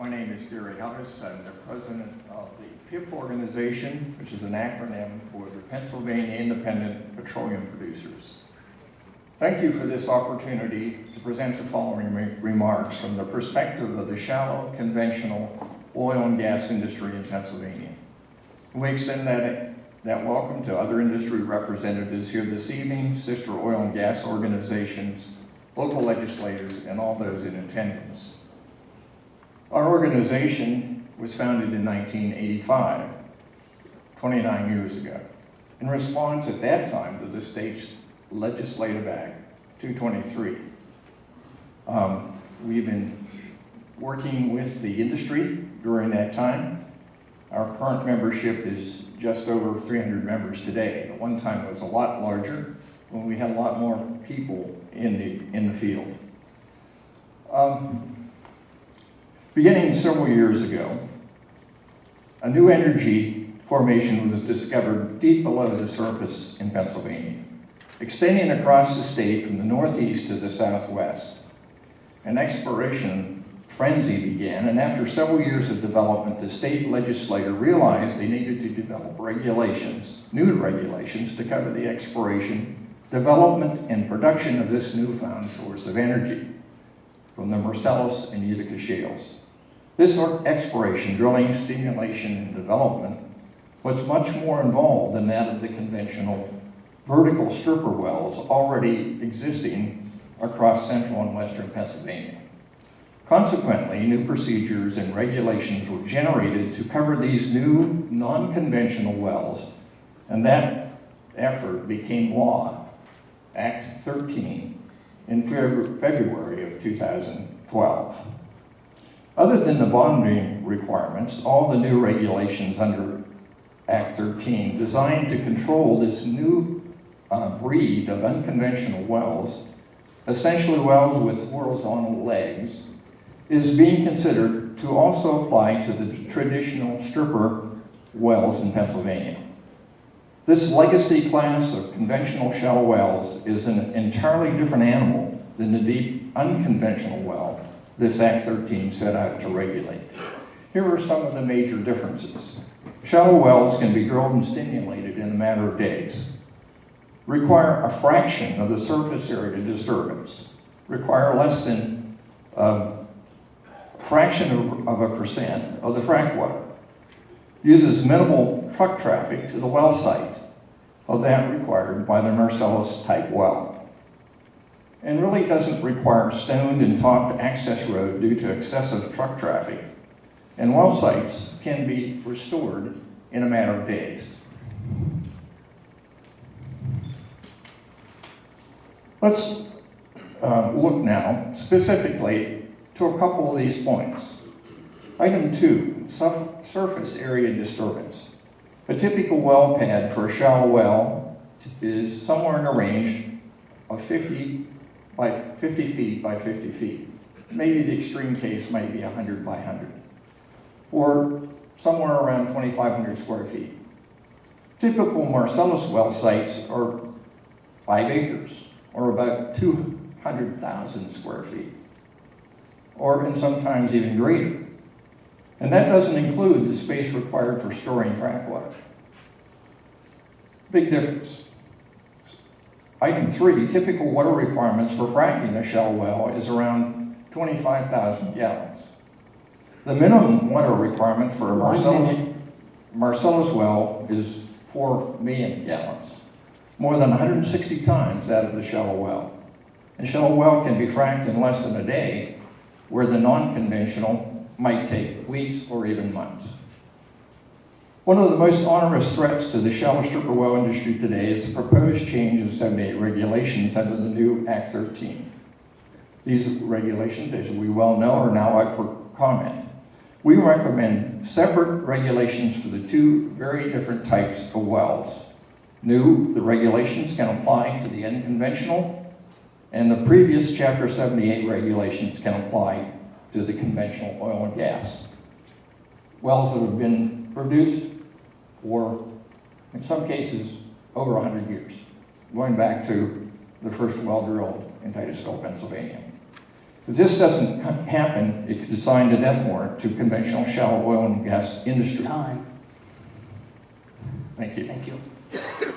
My name is Gary Ellis. I'm the president of the PIP organization, which is an acronym for the Pennsylvania Independent Petroleum Producers. Thank you for this opportunity to present the following remarks from the perspective of the shallow, conventional oil and gas industry in Pennsylvania. We extend that welcome to other industry representatives here this evening, sister oil and gas organizations, local legislators, and all those in attendance. Our organization was founded in 1985, 29 years ago, in response at that time to the state's Legislative Act 223. We've been working with the industry during that time. Our current membership is just over 300 members today. At one time it was a lot larger when we had a lot more people in the field. Beginning several years ago, a new energy formation was discovered deep below the surface in Pennsylvania, extending across the state from the northeast to the southwest. An exploration frenzy began, and after several years of development, the state legislature realized they needed to develop regulations, new regulations, to cover the exploration, development, and production of this newfound source of energy from the Marcellus and Utica shales. This exploration, drilling, stimulation, and development was much more involved than that of the conventional vertical stripper wells already existing across central and western Pennsylvania. Consequently, new procedures and regulations were generated to cover these new non-conventional wells, and that effort became law, Act 13, in February of 2012. Other than the bonding requirements, all the new regulations under Act 13 designed to control this new breed of unconventional wells, essentially wells with horizontal legs, is being considered to also apply to the traditional stripper wells in Pennsylvania. This legacy class of conventional shallow wells is an entirely different animal than the deep unconventional well this Act 13 set out to regulate. Here are some of the major differences. Shallow wells can be drilled and stimulated in a matter of days, require a fraction of the surface area disturbance, require less than a fraction of a percent of the frac water, uses minimal truck traffic to the well site of that required by the Marcellus type well, and really doesn't require stoned and topped access road due to excessive truck traffic, and well sites can be restored in a matter of days. Let's look now specifically to a couple of these points. Item 2, surface area disturbance. A typical well pad for a shallow well is somewhere in a range of 50 feet by 50 feet. Maybe the extreme case might be 100 by 100, or somewhere around 2,500 square feet. Typical Marcellus well sites are 5 acres, or about 200,000 square feet, and sometimes even greater. And that doesn't include the space required for storing frac water. Big difference. Item 3, typical water requirements for fracking a shallow well is around 25,000 gallons. The minimum water requirement for a Marcellus well is 4 million gallons, more than 160 times that of the shallow well. A shallow well can be fracked in less than a day, where the non-conventional might take weeks or even months. One of the most onerous threats to the shallow stripper well industry today is the proposed change of 78 regulations under the new Act 13. These regulations, as we well know, are now up for comment. We recommend separate regulations for the two very different types of wells. New, the regulations can apply to the unconventional, and the previous Chapter 78 regulations can apply to the conventional oil and gas. Wells that have been produced for, in some cases, over 100 years, going back to the first well drilled in Titusville, Pennsylvania. If this doesn't happen, it could assign a death warrant to conventional shallow oil and gas industry. Time. Thank you. Thank you.